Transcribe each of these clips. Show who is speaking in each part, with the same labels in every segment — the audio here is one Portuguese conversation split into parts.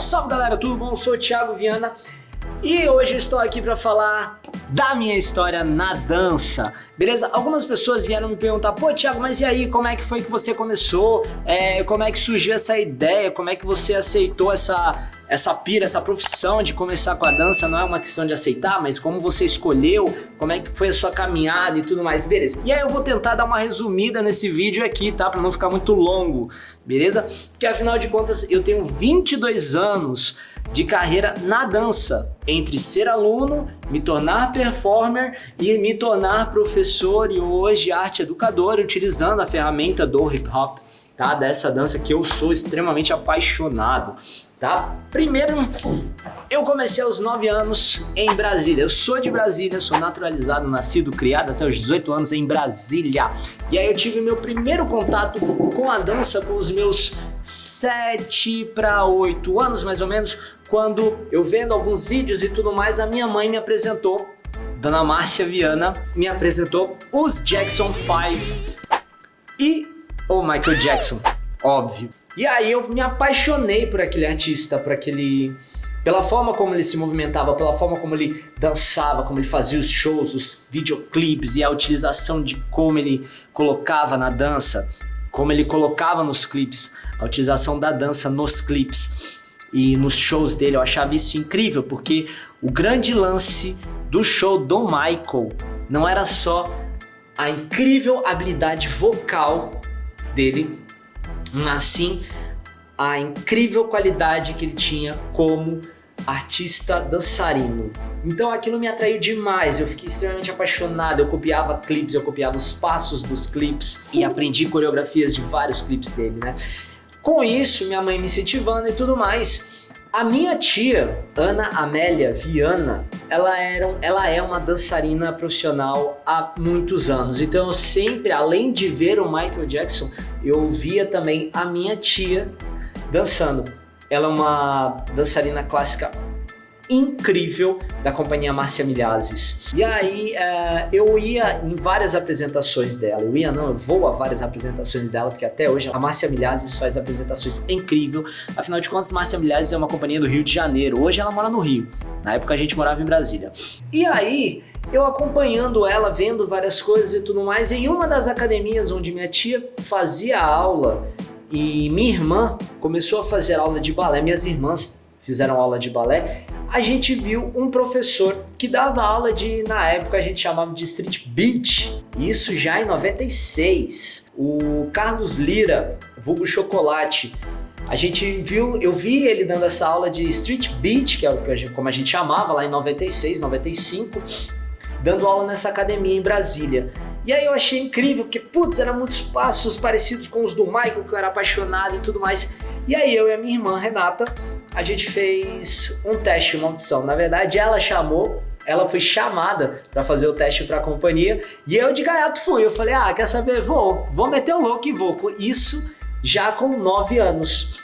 Speaker 1: Salve galera, tudo bom? Eu sou o Thiago Viana e hoje eu estou aqui para falar da minha história na dança, beleza? Algumas pessoas vieram me perguntar, pô Thiago, mas e aí, como é que foi que você começou? Como é que surgiu essa ideia? Como é que você aceitou essa pira, essa profissão de começar com a dança? Não é uma questão de aceitar, mas como você escolheu, como é que foi a sua caminhada e tudo mais, beleza? E aí eu vou tentar dar uma resumida nesse vídeo aqui, tá? Pra não ficar muito longo, beleza? Porque afinal de contas eu tenho 22 anos de carreira na dança, entre ser aluno, me tornar performer e me tornar professor e hoje arte educador, utilizando a ferramenta do hip hop, tá? Dessa dança que eu sou extremamente apaixonado, tá? Primeiro, eu comecei aos 9 anos em Brasília. Eu sou de Brasília, sou naturalizado, nascido, criado até os 18 anos em Brasília. E aí eu tive meu primeiro contato com a dança com os meus 7 para 8 anos, mais ou menos, quando eu vendo alguns vídeos e tudo mais, a minha mãe me apresentou, Dona Márcia Viana, me apresentou os Jackson 5 e o Michael Jackson, óbvio. E aí eu me apaixonei por aquele artista, pela forma como ele se movimentava, pela forma como ele dançava, como ele fazia os shows, os videoclipes e a utilização de como ele colocava na dança, como ele colocava nos clipes, a utilização da dança nos clipes e nos shows dele. Eu achava isso incrível, porque o grande lance do show do Michael não era só a incrível habilidade vocal dele, mas sim a incrível qualidade que ele tinha como artista dançarino. Então aquilo me atraiu demais, eu fiquei extremamente apaixonado, eu copiava clipes, eu copiava os passos dos clipes e aprendi coreografias de vários clipes dele, né? Com isso, minha mãe me incentivando e tudo mais, a minha tia, Ana Amélia Viana, ela é uma dançarina profissional há muitos anos. Então eu sempre, além de ver o Michael Jackson, eu via também a minha tia dançando. Ela é uma dançarina clássica incrível da companhia Márcia Milhazes. E aí eu ia em várias apresentações dela. Eu vou a várias apresentações dela, porque até hoje a Márcia Milhazes faz apresentações incríveis. Afinal de contas, Márcia Milhazes é uma companhia do Rio de Janeiro. Hoje ela mora no Rio. Na época a gente morava em Brasília. E aí, eu acompanhando ela, vendo várias coisas e tudo mais, em uma das academias onde minha tia fazia aula e minha irmã começou a fazer aula de balé, minhas irmãs fizeram aula de balé, a gente viu um professor que dava aula na época a gente chamava de Street Beat, isso já em 96, o Carlos Lira, vulgo Chocolate. Eu vi ele dando essa aula de Street Beat, que é como a gente chamava lá em 96, 95, dando aula nessa academia em Brasília. E aí eu achei incrível, porque eram muitos passos parecidos com os do Michael, que eu era apaixonado e tudo mais. E aí eu e a minha irmã Renata, a gente fez um teste, uma audição. Na verdade ela foi chamada para fazer o teste para a companhia e eu de gaiato fui. Eu falei, quer saber? Vou meter o louco e vou. Isso já com 9 anos,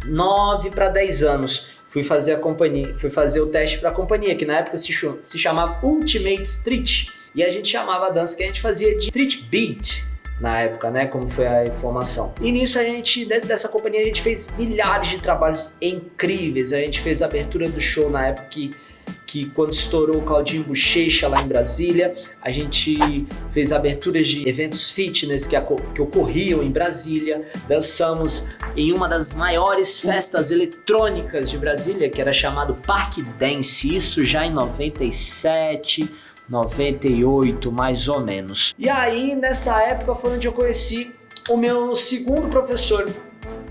Speaker 1: 9 para 10 anos. Fui fazer o teste para a companhia, que na época se chamava Ultimate Street. E a gente chamava a dança que a gente fazia de Street Beat na época, né? Como foi a informação. E nisso dentro dessa companhia, a gente fez milhares de trabalhos incríveis. A gente fez a abertura do show na época que quando estourou o Claudinho Bochecha lá em Brasília, a gente fez aberturas de eventos fitness que ocorriam em Brasília, dançamos em uma das maiores festas eletrônicas de Brasília, que era chamado Parque Dance, isso já em 97, 98, mais ou menos. E aí, nessa época, foi onde eu conheci o meu segundo professor,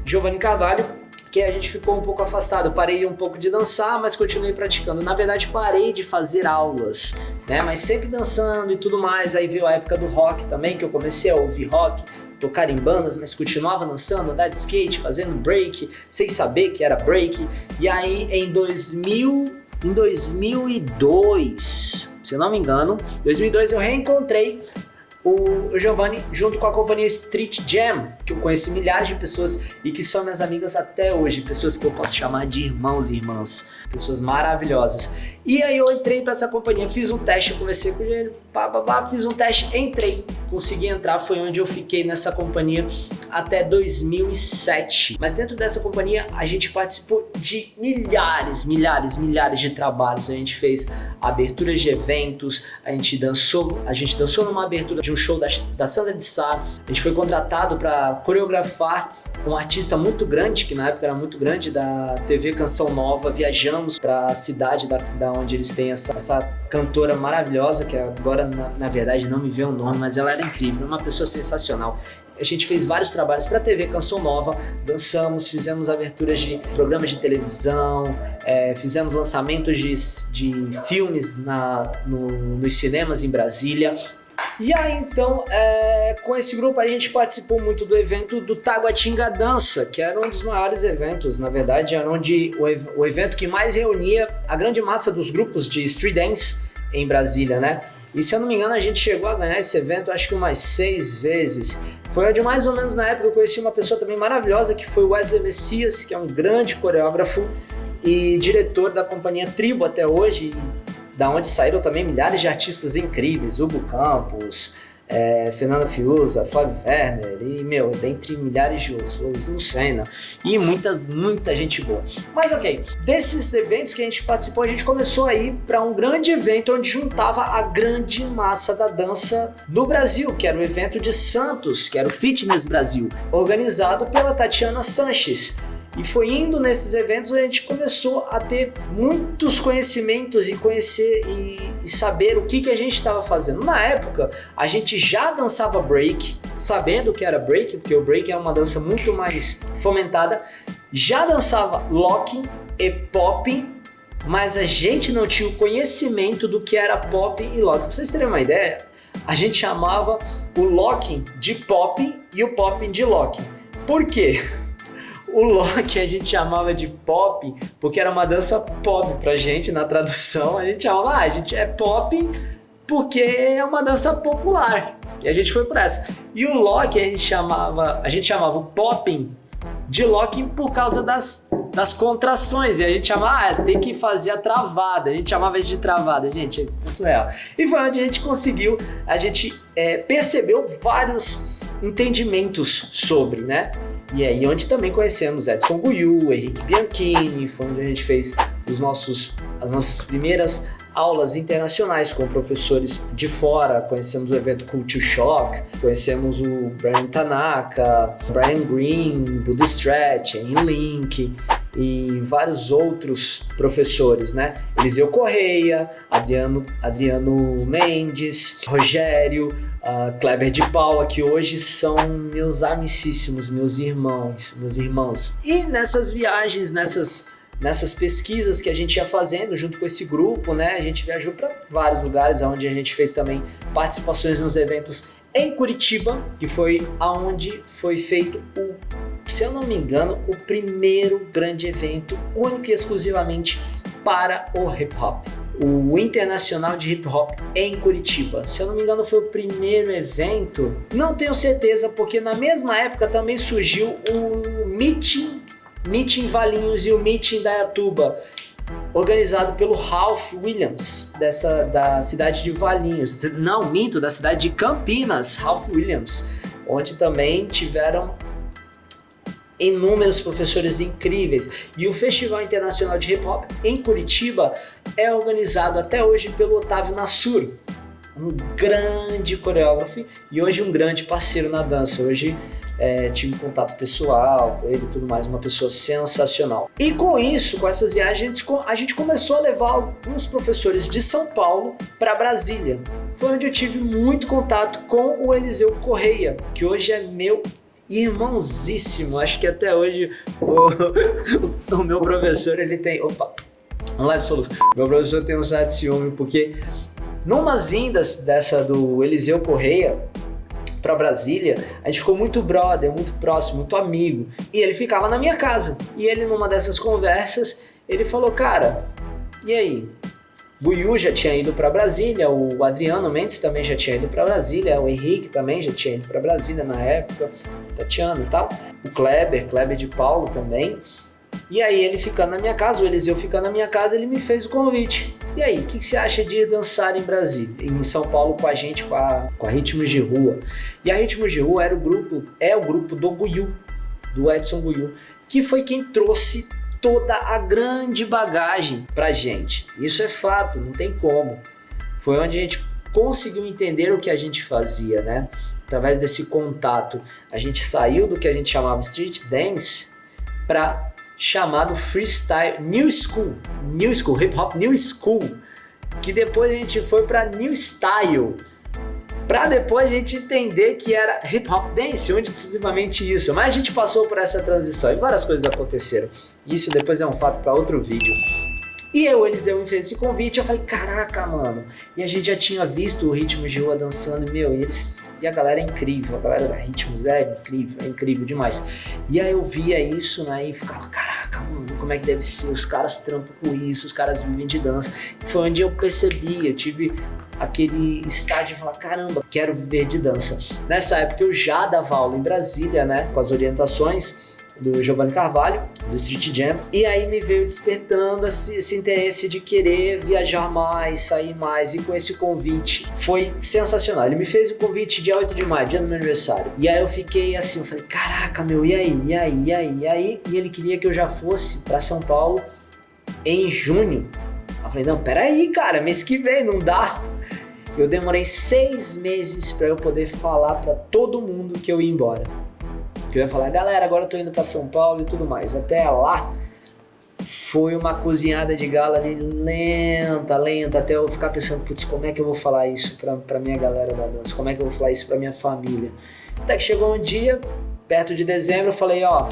Speaker 1: Giovanni Carvalho, que a gente ficou um pouco afastado. Eu parei um pouco de dançar, mas continuei praticando. Na verdade, parei de fazer aulas, né? Mas sempre dançando e tudo mais. Aí veio a época do rock também, que eu comecei a ouvir rock, tocar em bandas, mas continuava dançando, andar de skate, fazendo break, sem saber que era break. E aí, em 2002, se eu não me engano, em 2002 eu reencontrei o Giovanni junto com a companhia Street Jam, que eu conheci milhares de pessoas e que são minhas amigas até hoje, pessoas que eu posso chamar de irmãos e irmãs, pessoas maravilhosas. E aí eu entrei para essa companhia, fiz um teste, conversei com ele, fiz um teste, entrei, consegui entrar, foi onde eu fiquei nessa companhia até 2007. Mas dentro dessa companhia a gente participou de milhares de trabalhos. A gente fez aberturas de eventos, a gente dançou numa abertura de um show da Sandra de Sá. A gente foi contratado para coreografar um artista muito grande, que na época era muito grande, da TV Canção Nova. Viajamos para a cidade da onde eles têm essa cantora maravilhosa, que agora na verdade não me vê o nome, mas ela era incrível, uma pessoa sensacional. A gente fez vários trabalhos para a TV Canção Nova, dançamos, fizemos aberturas de programas de televisão, fizemos lançamentos de filmes nos cinemas em Brasília. E aí então, com esse grupo a gente participou muito do evento do Taguatinga Dança, que era um dos maiores eventos, na verdade era o evento que mais reunia a grande massa dos grupos de street dance em Brasília, né? E se eu não me engano a gente chegou a ganhar esse evento acho que umas 6 vezes. Foi onde mais ou menos na época eu conheci uma pessoa também maravilhosa, que foi o Wesley Messias, que é um grande coreógrafo e diretor da companhia Tribo até hoje, da onde saíram também milhares de artistas incríveis, Hugo Campos, Fernanda Fiuza, Flávio Werner e, dentre milhares de outros, Lucena e muita gente boa. Mas ok, desses eventos que a gente participou, a gente começou a ir para um grande evento onde juntava a grande massa da dança no Brasil, que era o evento de Santos, que era o Fitness Brasil, organizado pela Tatiana Sanches. E foi indo nesses eventos onde a gente começou a ter muitos conhecimentos e conhecer e saber o que a gente estava fazendo. Na época, a gente já dançava break, sabendo o que era break, porque o break é uma dança muito mais fomentada. Já dançava locking e popping, mas a gente não tinha o conhecimento do que era popping e locking. Pra vocês terem uma ideia, a gente chamava o locking de popping e o popping de locking. Por quê? O lock a gente chamava de pop porque era uma dança pop pra gente, na tradução a gente chamava, a gente é pop porque é uma dança popular, e a gente foi por essa. E o lock a gente chamava o popping de locking por causa das contrações, e a gente chamava, tem que fazer a travada, a gente chamava isso de travada, gente, isso é real. E foi onde a gente conseguiu, a gente percebeu vários entendimentos sobre, né? E aí onde também conhecemos Edson Guiú, Henrique Bianchini, foi onde a gente fez as nossas primeiras aulas internacionais com professores de fora. Conhecemos o evento Culture Shock, conhecemos o Brian Tanaka, Brian Green, Buddha Stretch, Henry Link e vários outros professores, né? Eliseu Correia, Adriano Mendes, Rogério, Kleber de Paula, que hoje são meus amicíssimos, meus irmãos. E nessas viagens, nessas pesquisas que a gente ia fazendo junto com esse grupo, né? A gente viajou para vários lugares, onde a gente fez também participações nos eventos em Curitiba, que foi aonde foi feito se eu não me engano, o primeiro grande evento único e exclusivamente para o hip hop. O Internacional de Hip Hop em Curitiba. Se eu não me engano, foi o primeiro evento. Não tenho certeza, porque na mesma época também surgiu o Meeting Valinhos e o Meeting Dayatuba, organizado pelo Ralph Williams, da cidade de Valinhos. Não, minto, da cidade de Campinas, Ralph Williams, onde também tiveram inúmeros professores incríveis. E o Festival Internacional de Hip Hop em Curitiba é organizado até hoje pelo Otávio Nassur, um grande coreógrafo e hoje um grande parceiro na dança. Hoje tive contato pessoal com ele e tudo mais, uma pessoa sensacional. E com isso, com essas viagens, a gente começou a levar alguns professores de São Paulo para Brasília. Foi onde eu tive muito contato com o Eliseu Correia, que hoje é meu irmãozíssimo. Acho que até hoje o meu professor, ele tem... Opa, vamos lá de soluço. Meu professor tem um certo ciúme, porque numas vindas dessa do Eliseu Correia para Brasília, a gente ficou muito brother, muito próximo, muito amigo. E ele ficava na minha casa. E ele, numa dessas conversas, ele falou, cara, e aí? Buiú já tinha ido para Brasília, o Adriano Mendes também já tinha ido para Brasília, o Henrique também já tinha ido para Brasília na época, Tatiana e tal, o Kleber de Paulo também. E aí ele ficando na minha casa, o Eliseu ficando na minha casa, ele me fez o convite. E aí, o que você acha de dançar em Brasília, em São Paulo com a gente, com a Ritmos de Rua? E a Ritmos de Rua é o grupo do Guiu, do Edson Guiu, que foi quem trouxe toda a grande bagagem pra gente. Isso é fato, não tem como. Foi onde a gente conseguiu entender o que a gente fazia, né? Através desse contato, a gente saiu do que a gente chamava street dance para chamado freestyle new school, hip hop new school, que depois a gente foi para new style, para depois a gente entender que era hip hop dance, onde exclusivamente isso. Mas a gente passou por essa transição e várias coisas aconteceram. Isso depois é um fato para outro vídeo. E o Eliseu me fez esse convite, eu falei, caraca, mano. E a gente já tinha visto o Ritmos de Rua dançando, e a galera é incrível, a galera da Ritmos é incrível demais. E aí eu via isso, né, e ficava, caraca, mano, como é que deve ser? Os caras trampam com isso, os caras vivem de dança. E foi onde eu percebi, eu tive aquele estágio de falar, caramba, quero viver de dança. Nessa época eu já dava aula em Brasília, né, com as orientações do Giovanni Carvalho, do Street Jam, e aí me veio despertando esse interesse de querer viajar mais, sair mais, e com esse convite foi sensacional. Ele me fez o convite dia 8 de maio, dia do meu aniversário, e aí eu fiquei assim, eu falei, caraca, meu, e aí? E ele queria que eu já fosse pra São Paulo em junho. Eu falei, não, peraí, cara, mês que vem, não dá. Eu demorei 6 meses pra eu poder falar pra todo mundo que eu ia embora. Que eu ia falar, galera, agora eu tô indo pra São Paulo e tudo mais. Até lá, foi uma cozinhada de gala ali lenta, até eu ficar pensando, putz, como é que eu vou falar isso pra minha galera da dança? Como é que eu vou falar isso pra minha família? Até que chegou um dia, perto de dezembro, eu falei, ó,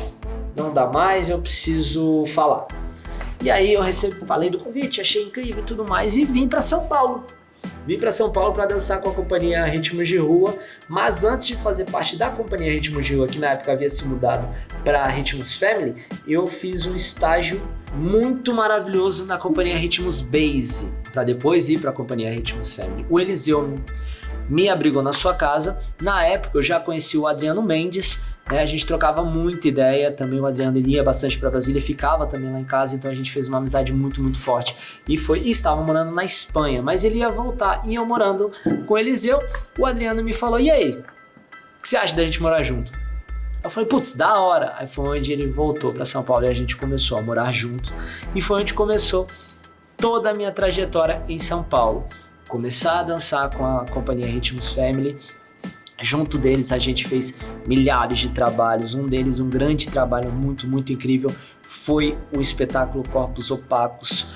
Speaker 1: não dá mais, eu preciso falar. E aí eu falei do convite, achei incrível e tudo mais, e vim pra São Paulo. Vim para São Paulo para dançar com a companhia Ritmos de Rua, mas antes de fazer parte da companhia Ritmos de Rua, que na época havia se mudado para Ritmos Family, eu fiz um estágio muito maravilhoso na companhia Ritmos Base, para depois ir para a companhia Ritmos Family. O Eliseu me abrigou na sua casa. Na época eu já conheci o Adriano Mendes, né? A gente trocava muita ideia, também o Adriano ia bastante para Brasília, ficava também lá em casa, então a gente fez uma amizade muito forte e estava morando na Espanha, mas ele ia voltar e eu morando com o Eliseu. O Adriano me falou, e aí, o que você acha da gente morar junto? Eu falei, putz, da hora. Aí foi onde ele voltou para São Paulo e a gente começou a morar junto, e foi onde começou toda a minha trajetória em São Paulo. Começar a dançar com a companhia Ritmos Family. Junto deles a gente fez milhares de trabalhos. Um deles, um grande trabalho muito incrível, foi o espetáculo Corpos Opacos,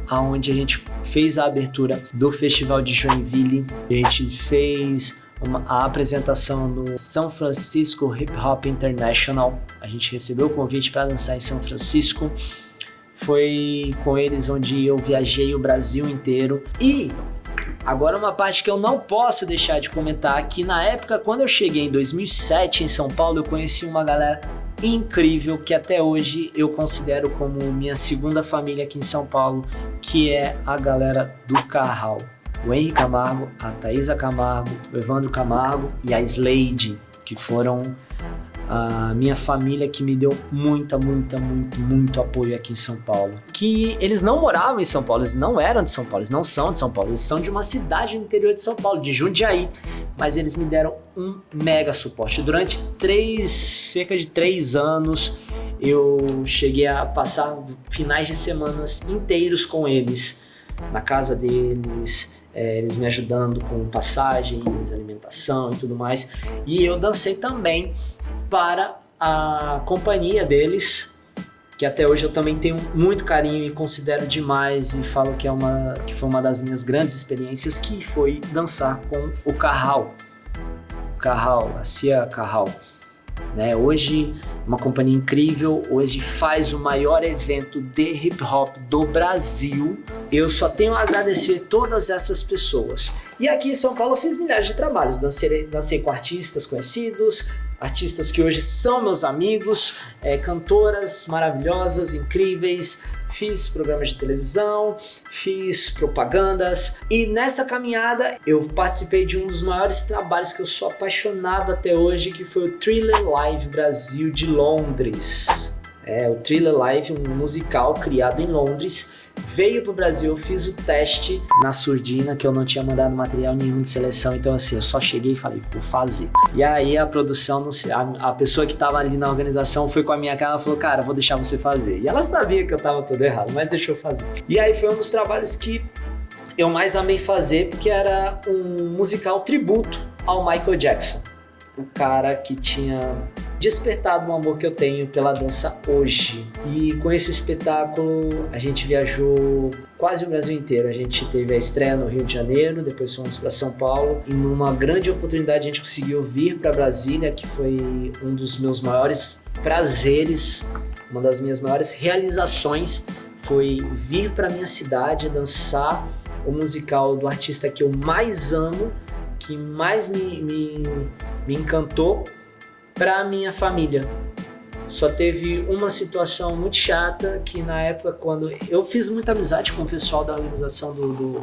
Speaker 1: aonde a gente fez a abertura do Festival de Joinville. A gente fez a apresentação no São Francisco Hip Hop International. A gente recebeu o convite para dançar em São Francisco. Foi com eles onde eu viajei o Brasil inteiro. E agora uma parte que eu não posso deixar de comentar, que na época, quando eu cheguei em 2007 em São Paulo, eu conheci uma galera incrível, que até hoje eu considero como minha segunda família aqui em São Paulo, que é a galera do Carral. O Henrique Camargo, a Thaisa Camargo, o Evandro Camargo e a Slade, que foram a minha família, que me deu muito apoio aqui em São Paulo. Que eles não moravam em São Paulo, eles não eram de São Paulo, eles não são de São Paulo, eles são de uma cidade no interior de São Paulo, de Jundiaí, mas eles me deram um mega suporte. Durante cerca de 3 anos, eu cheguei a passar finais de semanas inteiros com eles, na casa deles, eles me ajudando com passagens, alimentação e tudo mais, e eu dancei também para a companhia deles, que até hoje eu também tenho muito carinho e considero demais, e falo que foi uma das minhas grandes experiências, que foi dançar com o Carral, a Cia Carral, né? Hoje uma companhia incrível, hoje faz o maior evento de hip hop do Brasil. Eu só tenho a agradecer todas essas pessoas. E aqui em São Paulo eu fiz milhares de trabalhos, dancei com artistas conhecidos, artistas que hoje são meus amigos, cantoras maravilhosas, incríveis, fiz programas de televisão, fiz propagandas, e nessa caminhada eu participei de um dos maiores trabalhos que eu sou apaixonado até hoje, que foi o Thriller Live Brasil de Londres. o Thriller Live, um musical criado em Londres. Veio pro Brasil, eu fiz o teste na surdina, que eu não tinha mandado material nenhum de seleção, então assim, eu só cheguei e falei, vou fazer. E aí a produção, a pessoa que tava ali na organização foi com a minha cara, ela falou, cara, vou deixar você fazer. E ela sabia que eu tava todo errado, mas deixou eu fazer. E aí foi um dos trabalhos que eu mais amei fazer, porque era um musical tributo ao Michael Jackson, o cara que tinha despertado o amor que eu tenho pela dança hoje. E com esse espetáculo a gente viajou quase o Brasil inteiro. A gente teve a estreia no Rio de Janeiro, depois fomos para São Paulo, e numa grande oportunidade a gente conseguiu vir para Brasília, que foi um dos meus maiores prazeres, uma das minhas maiores realizações, foi vir para minha cidade dançar o musical do artista que eu mais amo, que mais me encantou, para minha família. Só teve uma situação muito chata, que na época, quando eu fiz muita amizade com o pessoal da organização do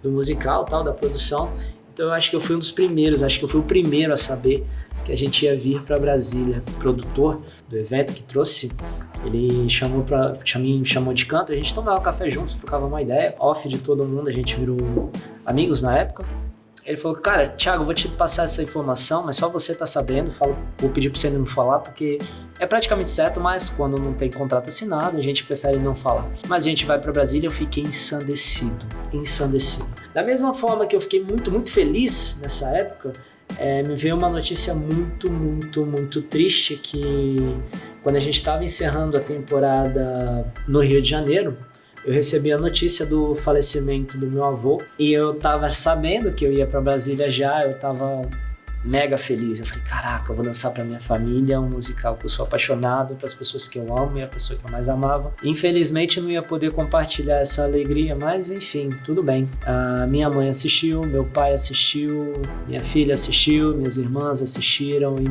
Speaker 1: musical, tal, da produção, então eu acho que eu fui um dos primeiros, acho que eu fui o primeiro a saber que a gente ia vir para Brasília. O produtor do evento que trouxe, ele me chamou de canto, a gente tomava café juntos, trocava uma ideia, off de todo mundo, a gente virou amigos na época. Ele falou, cara, Thiago, vou te passar essa informação, mas só você tá sabendo, vou pedir pra você não falar, porque é praticamente certo, mas quando não tem contrato assinado, a gente prefere não falar. Mas a gente vai pra Brasília, eu fiquei ensandecido. Da mesma forma que eu fiquei muito, muito feliz nessa época, me veio uma notícia muito, muito, muito triste, que quando a gente estava encerrando a temporada no Rio de Janeiro, eu recebi a notícia do falecimento do meu avô e eu tava sabendo que eu ia pra Brasília já, eu tava mega feliz. Eu falei, caraca, eu vou dançar pra minha família, um musical que eu sou apaixonado, pras pessoas que eu amo e a pessoa que eu mais amava. Infelizmente não ia poder compartilhar essa alegria, mas enfim, tudo bem. A minha mãe assistiu, meu pai assistiu, minha filha assistiu, minhas irmãs assistiram e,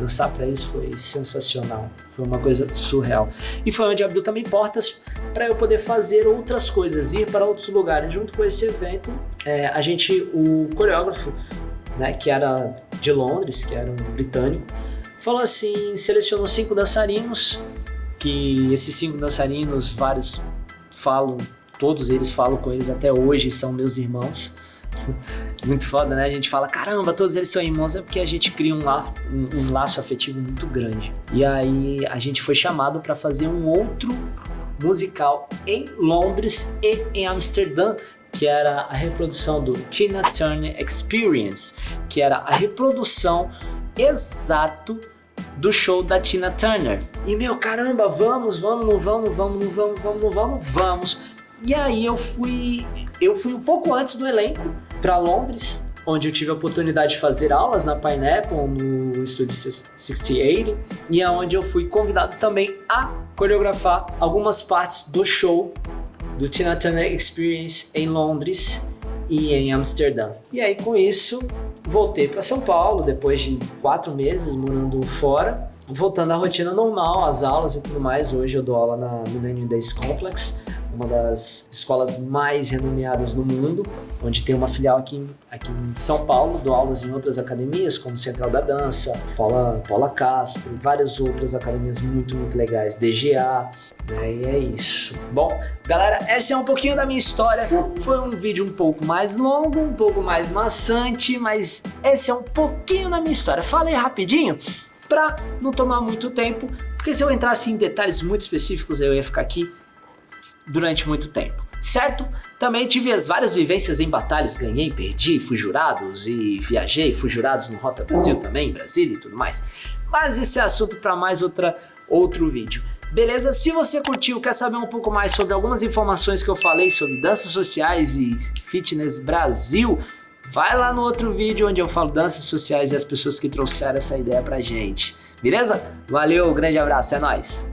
Speaker 1: dançar pra isso foi sensacional. Foi uma coisa surreal. E foi onde abriu também portas para eu poder fazer outras coisas, ir para outros lugares. Junto com esse evento, o coreógrafo, né, que era de Londres, que era um britânico, falou assim, selecionou 5 dançarinos, que esses 5 dançarinos, todos eles falam com eles até hoje, são meus irmãos. Muito foda, né? A gente fala, caramba, todos eles são irmãos, é porque a gente cria um laço afetivo muito grande. E aí a gente foi chamado para fazer um outro musical em Londres e em Amsterdã, que era a reprodução do Tina Turner Experience, que era a reprodução exato do show da Tina Turner. E caramba, vamos. E aí eu fui um pouco antes do elenco para Londres, onde eu tive a oportunidade de fazer aulas na Pineapple, no Estúdio 68, e aonde eu fui convidado também a coreografar algumas partes do show do Tina Turner Experience em Londres e em Amsterdã. E aí com isso voltei para São Paulo depois de 4 meses morando fora, voltando à rotina normal, às aulas e tudo mais. Hoje eu dou aula na Millennium Days Complex, uma das escolas mais renomeadas no mundo, onde tem uma filial aqui em São Paulo. Dou aulas em outras academias, como Central da Dança, Paula Castro, várias outras academias muito, muito legais, DGA, né? E é isso. Bom, galera, essa é um pouquinho da minha história. Foi um vídeo um pouco mais longo, um pouco mais maçante, mas esse é um pouquinho da minha história. Falei rapidinho pra não tomar muito tempo, porque se eu entrasse em detalhes muito específicos, eu ia ficar aqui durante muito tempo, certo? Também tive as várias vivências em batalhas, ganhei, perdi, fui jurados e viajei, fui jurados no Rota Brasil também, Brasília e tudo mais. Mas esse é assunto para mais outro vídeo. Beleza? Se você curtiu, quer saber um pouco mais sobre algumas informações que eu falei sobre danças sociais e fitness Brasil, vai lá no outro vídeo onde eu falo danças sociais e as pessoas que trouxeram essa ideia pra gente. Beleza? Valeu, grande abraço, é nóis!